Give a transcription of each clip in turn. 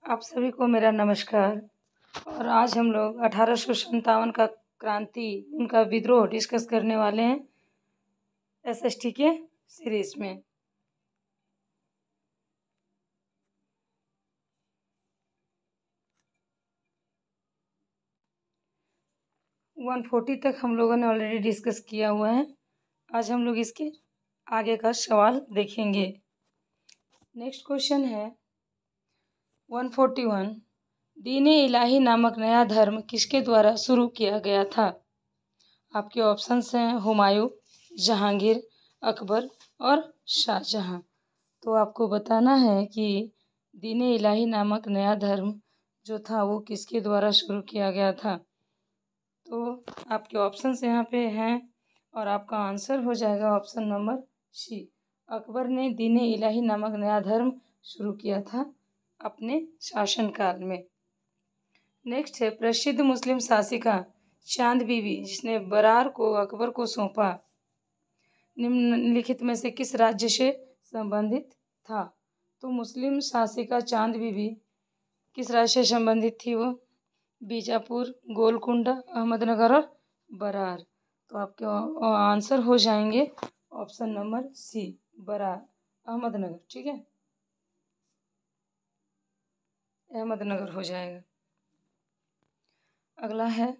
आप सभी को मेरा नमस्कार। और आज हम लोग 1857 का क्रांति, उनका विद्रोह डिस्कस करने वाले हैं एसएसटी के सीरीज में। वन 40 तक हम लोगों ने ऑलरेडी डिस्कस किया हुआ है। आज हम लोग इसके आगे का सवाल देखेंगे। नेक्स्ट क्वेश्चन है 141। दीन-ए इलाही नामक नया धर्म किसके द्वारा शुरू किया गया था? आपके ऑप्शंस हैं हुमायूं, जहांगीर, अकबर और शाहजहां। तो आपको बताना है कि दीन-ए इलाही नामक नया धर्म जो था वो किसके द्वारा शुरू किया गया था। तो आपके ऑप्शंस यहाँ पे हैं और आपका आंसर हो जाएगा ऑप्शन नंबर सी। अकबर ने दीन-ए इलाही नामक नया धर्म शुरू किया था अपने शासनकाल में। नेक्स्ट है प्रसिद्ध मुस्लिम शासिका चांद बीबी जिसने बरार को अकबर को सौंपा, निम्नलिखित में से किस राज्य से संबंधित था? तो मुस्लिम शासिका चांद बीबी किस राज्य से संबंधित थी? वो बीजापुर, गोलकुंडा, अहमदनगर और बरार। तो आपके आंसर हो जाएंगे option number C, Berar, Ahmednagar. ठीक है, अहमदनगर हो जाएगा। अगला है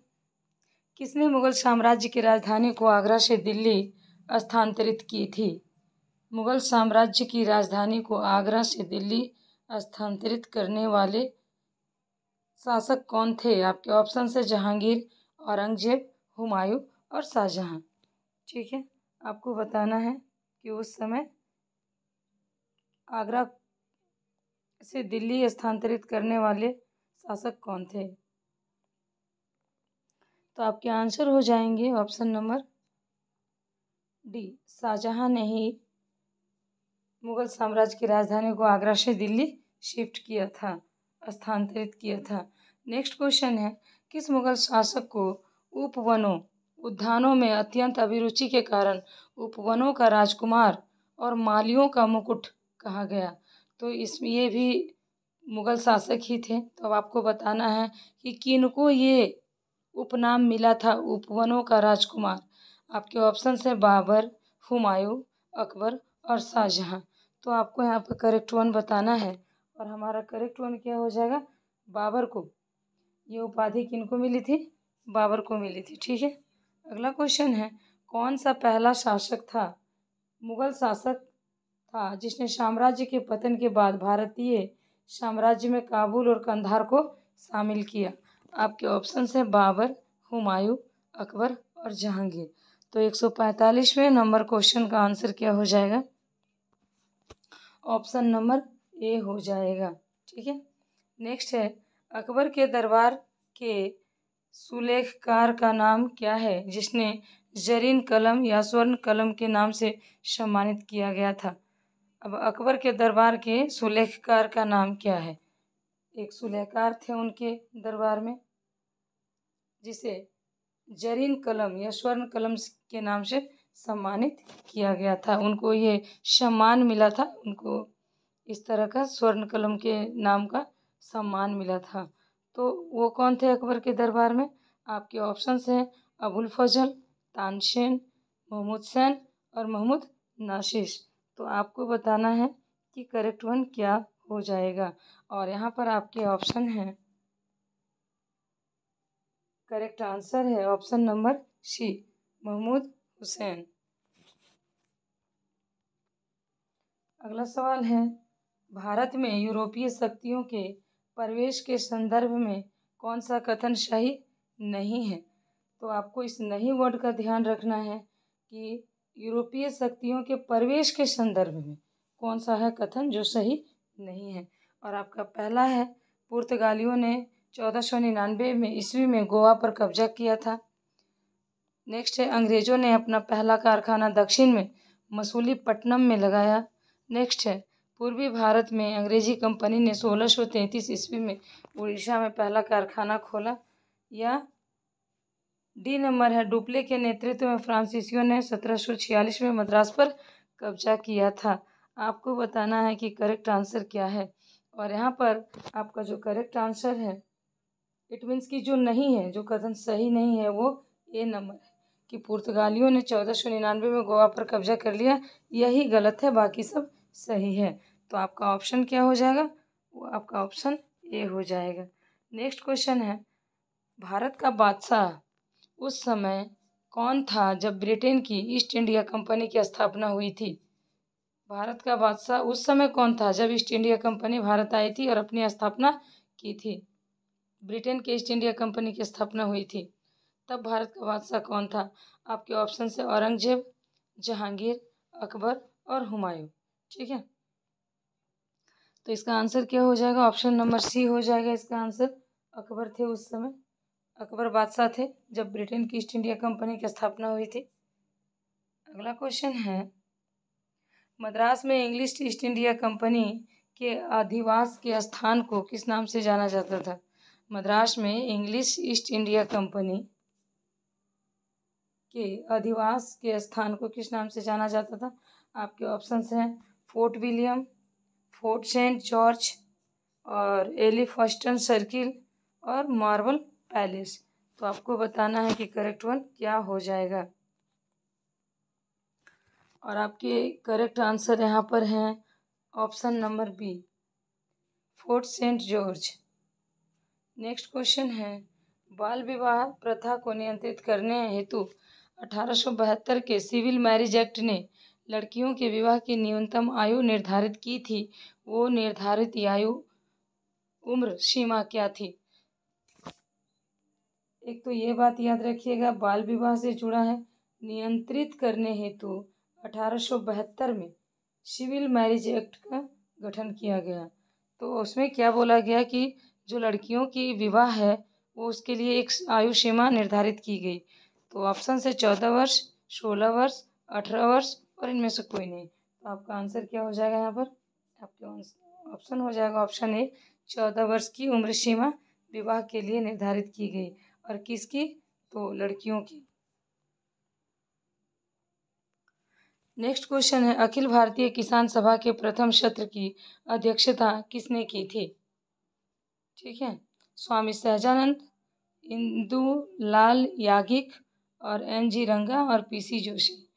किसने मुगल साम्राज्य की राजधानी को आगरा से दिल्ली स्थानांतरित की थी? मुगल साम्राज्य की राजधानी को आगरा से दिल्ली स्थानांतरित करने वाले शासक कौन थे? आपके ऑप्शन है जहांगीर, औरंगजेब, हुमायूं और शाहजहां। ठीक है, आपको बताना है कि उस समय आगरा से दिल्ली स्थानांतरित करने वाले शासक कौन थे। तो आपके आंसर हो जाएंगे ऑप्शन नंबर डी, शाहजहां ने ही मुगल साम्राज्य की राजधानी को आगरा से दिल्ली शिफ्ट किया था, स्थानांतरित किया था। नेक्स्ट क्वेश्चन है किस मुगल शासक को उपवनों उद्यानों में अत्यंत अभिरुचि के कारण उपवनों का राजकुमार और मालियों का मुकुट कहा गया? तो इसमें ये भी मुगल शासक ही थे। तो अब आपको बताना है कि किनको ये उपनाम मिला था उपवनों का राजकुमार। आपके ऑप्शन है बाबर, हुमायूं, अकबर और शाहजहां। तो आपको यहाँ पर करेक्ट वन बताना है और हमारा करेक्ट वन क्या हो जाएगा? बाबर को। ये उपाधि किनको मिली थी? बाबर को मिली थी। ठीक है, अगला क्वेश्चन है कौन सा पहला शासक था, मुगल शासक था जिसने साम्राज्य के पतन के बाद भारतीय साम्राज्य में काबुल और कंधार को शामिल किया? आपके ऑप्शन है बाबर, हुमायूं, अकबर और जहांगीर। तो 145वें नंबर क्वेश्चन का आंसर क्या हो जाएगा? ऑप्शन नंबर ए हो जाएगा। ठीक है, नेक्स्ट है अकबर के दरबार के सुलेखकार का नाम क्या है जिसने जरीन कलम या स्वर्ण कलम के नाम से सम्मानित किया गया था? अब अकबर के दरबार के सुलेखकार का नाम क्या है? एक सुलेखकार थे उनके दरबार में जिसे जरीन कलम या स्वर्ण कलम के नाम से सम्मानित किया गया था। उनको ये सम्मान मिला था, उनको इस तरह का स्वर्ण कलम के नाम का सम्मान मिला था। तो वो कौन थे अकबर के दरबार में? आपके ऑप्शंस हैं अबुल फजल, तानसेन, महमूद सैन और महमूद नासिर। तो आपको बताना है कि करेक्ट वन क्या हो जाएगा और यहाँ पर आपके ऑप्शन हैं, करेक्ट आंसर है option number C, Mahmud Hussain. अगला सवाल है भारत में यूरोपीय शक्तियों के प्रवेश के संदर्भ में कौन सा कथन सही नहीं है? तो आपको इस नहीं वर्ड का ध्यान रखना है कि यूरोपीय शक्तियों के प्रवेश के संदर्भ में कौन सा है कथन जो सही नहीं है। और आपका पहला है पुर्तगालियों ने 1499 में ईस्वी में गोवा पर कब्जा किया था। नेक्स्ट है अंग्रेजों ने अपना पहला कारखाना दक्षिण में मसूलीपट्टनम में लगाया। नेक्स्ट है पूर्वी भारत में अंग्रेजी कंपनी ने 1633 ईस्वी में उड़ीसा में पहला कारखाना खोला। या डी नंबर है डुप्ले के नेतृत्व में फ्रांसीसियों ने 1746 में मद्रास पर कब्जा किया था। आपको बताना है कि करेक्ट आंसर क्या है। और यहाँ पर आपका जो करेक्ट आंसर है, इट मीन्स कि जो नहीं है, जो कथन सही नहीं है, वो ए नंबर है कि पुर्तगालियों ने 1499 में गोवा पर कब्जा कर लिया। यही गलत है, बाकी सब सही है। तो आपका ऑप्शन क्या हो जाएगा? वो आपका ऑप्शन ए हो जाएगा। नेक्स्ट क्वेश्चन है, भारत का बादशाह उस समय कौन था जब ब्रिटेन की ईस्ट इंडिया कंपनी की स्थापना हुई थी? भारत का बादशाह उस समय कौन था जब ईस्ट इंडिया कंपनी भारत आई थी और अपनी स्थापना की थी? ब्रिटेन के ईस्ट इंडिया कंपनी की स्थापना हुई थी, तब भारत का बादशाह कौन था? आपके ऑप्शन है औरंगजेब, जहांगीर, अकबर और हुमायूं। ठीक है, तो इसका आंसर क्या हो जाएगा? ऑप्शन नंबर सी हो जाएगा इसका आंसर। अकबर थे उस समय, अकबर बादशाह थे जब ब्रिटेन की ईस्ट इंडिया कंपनी की स्थापना हुई थी। अगला क्वेश्चन है, मद्रास में इंग्लिश ईस्ट इंडिया कंपनी के अधिवास के स्थान को किस नाम से जाना जाता था? मद्रास में इंग्लिश ईस्ट इंडिया कंपनी के अधिवास के स्थान को किस नाम से जाना जाता था? आपके ऑप्शंस हैं Fort William, Fort Saint George और एलिफस्टन सर्किल और मार्बल पैलेस। तो आपको बताना है कि करेक्ट वन क्या हो जाएगा। और आपके करेक्ट आंसर यहाँ पर हैं option number B, Fort Saint George. Next question है, बाल विवाह प्रथा को नियंत्रित करने हेतु 1872 के सिविल मैरिज एक्ट ने लड़कियों के विवाह की न्यूनतम आयु निर्धारित की थी। वो निर्धारित आयु उम्र सीमा क्या थी? एक तो ये बात याद रखिएगा, बाल विवाह से जुड़ा है। नियंत्रित करने हेतु 1872 में सिविल मैरिज एक्ट का गठन किया गया। तो उसमें क्या बोला गया कि जो लड़कियों की विवाह है वो उसके लिए एक आयु सीमा निर्धारित की गई। तो ऑप्शन से 14 वर्ष, 16 वर्ष, 18 वर्ष और इनमें से कोई नहीं। तो आपका आंसर क्या हो जाएगा यहाँ पर? आपके ऑप्शन हो जाएगा ऑप्शन ए, 14 वर्ष की उम्र सीमा विवाह के लिए निर्धारित की गई। और किसकी? तो लड़कियों की। नेक्स्ट क्वेश्चन है, अखिल भारतीय किसान सभा के प्रथम सत्र की अध्यक्षता किसने की थी? ठीक है, स्वामी सहजानंद, इंदु लाल याज्ञिक और एन.जी. रंगा और पी.सी. जोशी।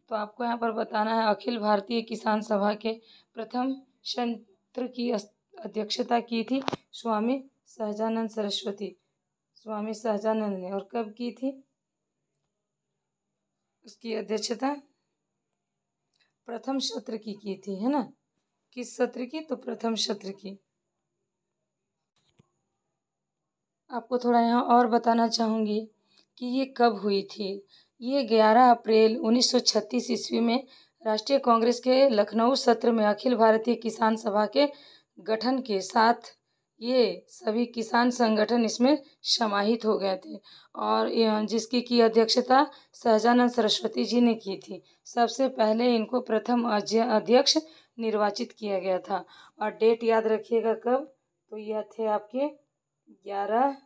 तो आपको यहाँ पर बताना है अखिल भारतीय किसान सभा के प्रथम सत्र की अध्यक्षता की थी स्वामी सहजानंद सरस्वती, स्वामी सहजानंद ने। और कब की थी उसकी अध्यक्षता? प्रथम सत्र की थी, है ना? किस सत्र की? तो प्रथम सत्र की। आपको थोड़ा यहाँ और बताना चाहूँगी कि ये कब हुई थी। ये 11 अप्रैल 1936 ईस्वी में राष्ट्रीय कांग्रेस के लखनऊ सत्र में अखिल भारतीय किसान सभा के गठन के साथ ये सभी किसान संगठन इसमें समाहित हो गए थे। और जिसकी की अध्यक्षता सहजानंद सरस्वती जी ने की थी। सबसे पहले इनको प्रथम अध्यक्ष निर्वाचित किया गया था। और डेट याद रखिएगा कब? तो यह थे आपके 11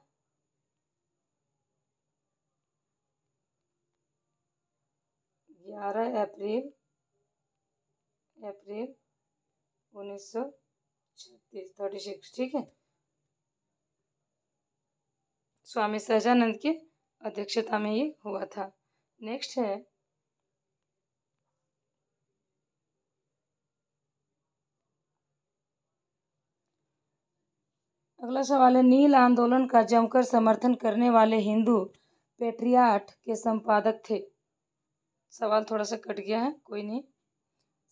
अप्रैल 1936। ठीक है, स्वामी सहजानंद की अध्यक्षता में ये हुआ था। नेक्स्ट है, अगला सवाल है, नील आंदोलन का जमकर समर्थन करने वाले हिंदू पेट्रियाट के संपादक थे। सवाल थोड़ा सा कट गया है, कोई नहीं।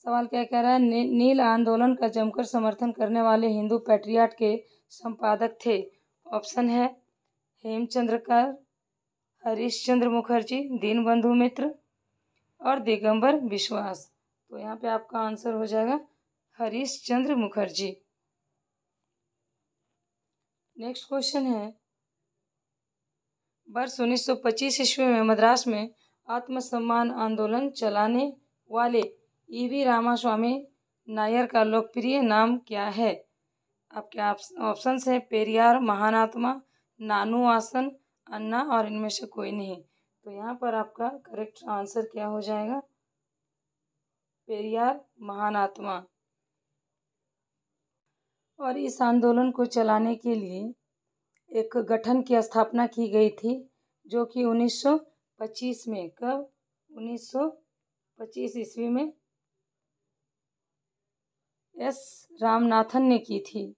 सवाल क्या कह रहा है? नील आंदोलन का जमकर समर्थन करने वाले हिंदू पेट्रियाट के संपादक थे। ऑप्शन है हेमचंद्रकर, हरीशचंद्र मुखर्जी, दीनबंधु मित्र और दिगंबर बिश्वास। तो यहाँ पे आपका आंसर हो जाएगा हरीशचंद्र मुखर्जी। नेक्स्ट क्वेश्चन है, वर्ष 1925 ईस्वी में मद्रास में आत्मसम्मान आंदोलन चलाने वाले ई.वी. रामास्वामी नायर का लोकप्रिय नाम क्या है? आपके ऑप्शन है पेरियार महानात्मा, नानू आसन, अन्ना और इनमें से कोई नहीं। तो यहाँ पर आपका करेक्ट आंसर क्या हो जाएगा? पेरियार महानात्मा। और इस आंदोलन को चलाने के लिए एक गठन की स्थापना की गई थी, जो कि 1925 में, कब, 1925 ईस्वी में एस रामनाथन ने की थी।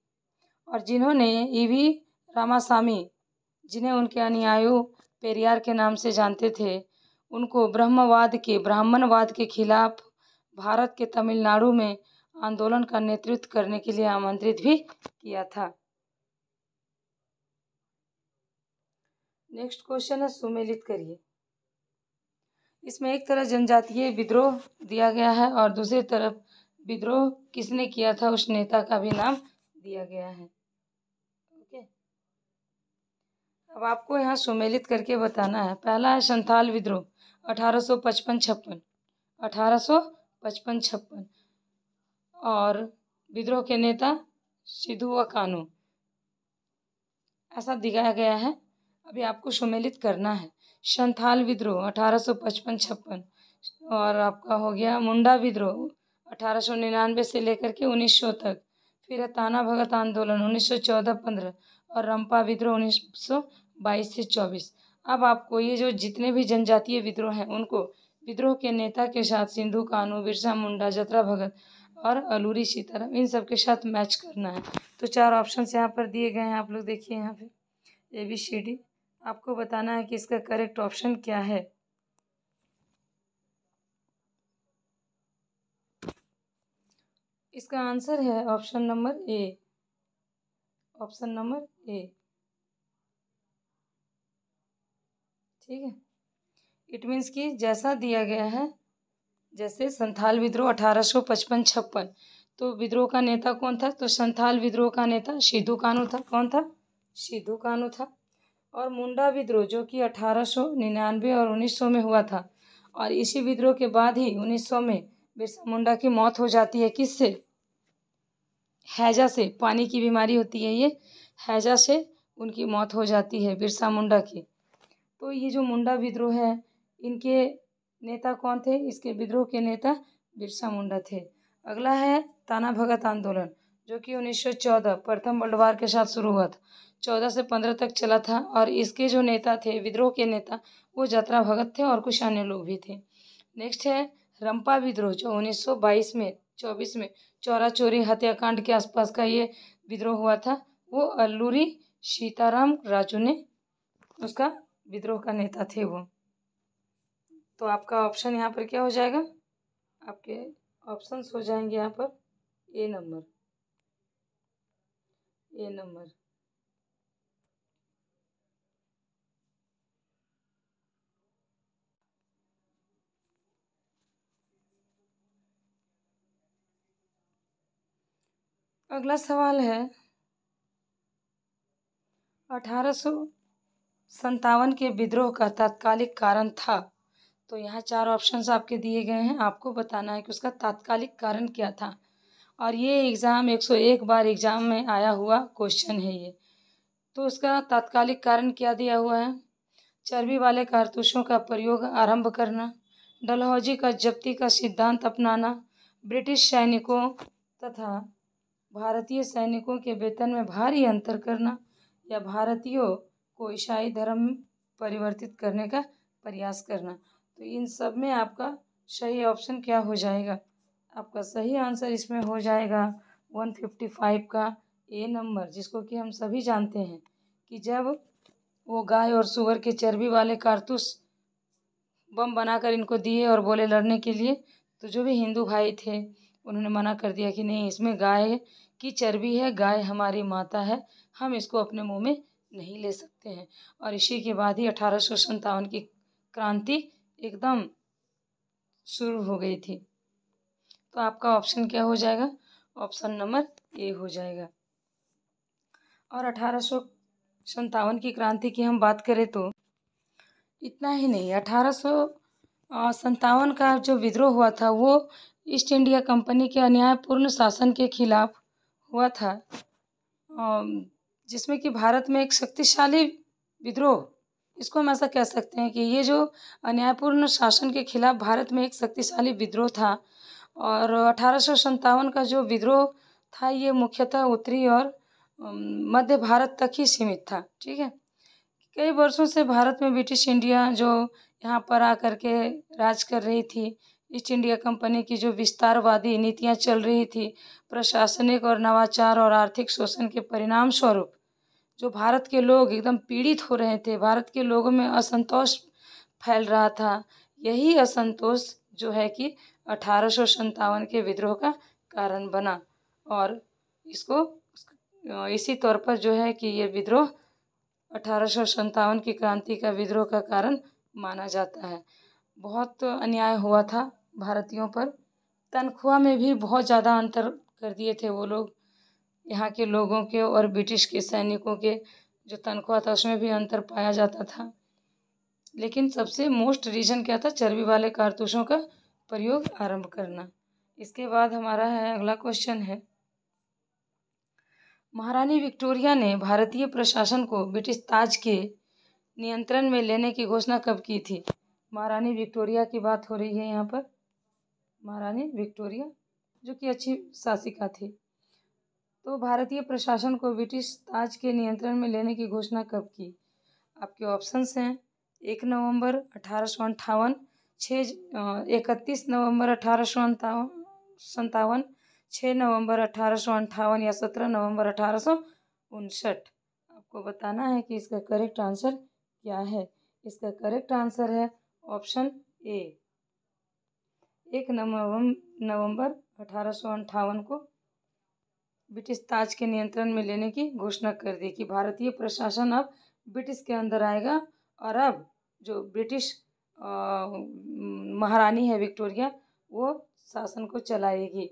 और जिन्होंने ईवी रामासामी, जिन्हें उनके अनुयायी पेरियार के नाम से जानते थे, उनको ब्राह्मणवाद के खिलाफ भारत के तमिलनाडु में आंदोलन का नेतृत्व करने के लिए आमंत्रित भी किया था। नेक्स्ट क्वेश्चन है, सुमेलित करिए। इसमें एक तरफ जनजातीय विद्रोह दिया गया है और दूसरी तरफ विद्रोह किसने किया था उस नेता का भी नाम दिया गया है। ओके, अब आपको यहाँ सुमेलित करके बताना है। पहला है संथाल विद्रोह 1855-56, 1855-56, और विद्रोह के नेता सिद्धू व कानू, ऐसा दिखाया गया है। अभी आपको सुमेलित करना है। संथाल विद्रोह 1855-56, और आपका हो गया मुंडा विद्रोह 1899 से लेकर के 1900 तक, फिर है ताना भगत आंदोलन 1914-15, और रंपा विद्रोह 1922 से 24। अब आपको ये जो जितने भी जनजातीय विद्रोह हैं उनको विद्रोह के नेता के साथ सिंधु कानू, बिरसा मुंडा, जतरा भगत और अलूरी सीताराम, इन सब के साथ मैच करना है। तो 4 ऑप्शंस यहाँ पर दिए गए हैं, आप लोग देखिए यहाँ पे ABCD। आपको बताना है कि इसका करेक्ट ऑप्शन क्या है। इसका आंसर है option number A, option number A. ठीक है, इट मीन्स कि जैसा दिया गया है, जैसे संथाल विद्रोह 1855-56, तो विद्रोह का नेता कौन था, तो संथाल विद्रोह का नेता सिद्धू कानू था। कौन था, सिद्धू कानू था। और मुंडा विद्रोह जो कि 1899 और 1900 में हुआ था, और इसी विद्रोह के बाद ही 1900 में बिरसा मुंडा की मौत हो जाती है। किससे, हैजा से, पानी की बीमारी होती है ये, हैजा से उनकी मौत हो जाती है बिरसा मुंडा की। तो ये जो मुंडा विद्रोह है, इनके नेता कौन थे, इसके विद्रोह के नेता बिरसा मुंडा थे। अगला है ताना भगत आंदोलन, जो कि 1914 प्रथम वर्ल्ड वार के साथ शुरू हुआ था, 14 से 15 तक चला था। और इसके जो नेता थे, विद्रोह के नेता, वो जतरा भगत थे और कुछ अन्य लोग भी थे। नेक्स्ट है रंपा विद्रोह, जो 1922 में 24 में चौरा चोरी हत्याकांड के आसपास का ये विद्रोह हुआ था। वो अल्लूरी सीताराम राजू ने उसका विद्रोह का नेता थे वो। तो आपका ऑप्शन यहाँ पर क्या हो जाएगा, आपके ऑप्शंस हो जाएंगे यहाँ पर ए नंबर, ए नंबर। अगला सवाल है 1857 के विद्रोह का तात्कालिक कारण था। तो यहाँ 4 ऑप्शंस आपके दिए गए हैं, आपको बताना है कि उसका तात्कालिक कारण क्या था। और ये एग्ज़ाम 101 बार एग्ज़ाम में आया हुआ क्वेश्चन है ये। तो उसका तात्कालिक कारण क्या दिया हुआ है, चर्बी वाले कारतूसों का प्रयोग आरंभ करना, डलहौजी का जब्ती का सिद्धांत अपनाना, ब्रिटिश सैनिकों तथा भारतीय सैनिकों के वेतन में भारी अंतर करना, या भारतीयों को ईसाई धर्म में परिवर्तित करने का प्रयास करना। तो इन सब में आपका सही ऑप्शन क्या हो जाएगा, आपका सही आंसर इसमें हो जाएगा 155 का ए नंबर, जिसको कि हम सभी जानते हैं कि जब वो गाय और सूअर के चर्बी वाले कारतूस बम बनाकर इनको दिए और बोले लड़ने के लिए, तो जो भी हिंदू भाई थे उन्होंने मना कर दिया कि नहीं, इसमें गाय की चर्बी है, गाय हमारी माता है, हम इसको अपने मुंह में नहीं ले सकते हैं। और इसी के बाद ही 1857 की क्रांति एकदम शुरू हो गई थी। तो आपका ऑप्शन क्या हो जाएगा, ऑप्शन नंबर ए हो जाएगा। और 1857 की क्रांति की हम बात करें तो इतना ही नहीं, 1857 का जो विद्रोह हुआ था वो ईस्ट इंडिया कंपनी के अन्यायपूर्ण शासन के खिलाफ हुआ था, जिसमें कि भारत में एक शक्तिशाली विद्रोह, इसको हम ऐसा कह सकते हैं कि ये जो अन्यायपूर्ण शासन के खिलाफ भारत में एक शक्तिशाली विद्रोह था। और 1857 का जो विद्रोह था ये मुख्यतः उत्तरी और मध्य भारत तक ही सीमित था। ठीक है। कई वर्षों से भारत में ब्रिटिश इंडिया जो यहाँ पर आकर के राज कर रही थी, ईस्ट इंडिया कंपनी की जो विस्तारवादी नीतियाँ चल रही थी, प्रशासनिक और नवाचार और आर्थिक शोषण के परिणाम स्वरूप जो भारत के लोग एकदम पीड़ित हो रहे थे, भारत के लोगों में असंतोष फैल रहा था। यही असंतोष जो है कि 1857 के विद्रोह का कारण बना और इसको इसी तौर पर जो है कि ये विद्रोह 1857 की क्रांति का विद्रोह का कारण माना जाता है। बहुत अन्याय हुआ था भारतीयों पर, तनख्वाह में भी बहुत ज़्यादा अंतर कर दिए थे वो लोग। यहाँ के लोगों के और ब्रिटिश के सैनिकों के जो तनख्वाह था उसमें भी अंतर पाया जाता था। लेकिन सबसे मोस्ट रीज़न क्या था? चर्बी वाले कारतूसों का प्रयोग आरंभ करना। इसके बाद हमारा है अगला क्वेश्चन है, महारानी विक्टोरिया ने भारतीय प्रशासन को ब्रिटिश ताज के नियंत्रण में लेने की घोषणा कब की थी? महारानी विक्टोरिया की बात हो रही है यहाँ पर। महारानी विक्टोरिया जो कि अच्छी शासिका थी। तो भारतीय प्रशासन को ब्रिटिश ताज के नियंत्रण में लेने की घोषणा कब की? आपके ऑप्शंस हैं 1 नवंबर 1858, 31 नवंबर 1857, 6 नवंबर 1858 या 17 नवंबर 1859। आपको बताना है कि इसका करेक्ट आंसर क्या है। इसका करेक्ट आंसर है ऑप्शन ए, 1 नवंबर 1858 को ब्रिटिश ताज के नियंत्रण में लेने की घोषणा कर दी कि भारतीय प्रशासन अब ब्रिटिश के अंदर आएगा और अब जो ब्रिटिश महारानी है विक्टोरिया वो शासन को चलाएगी।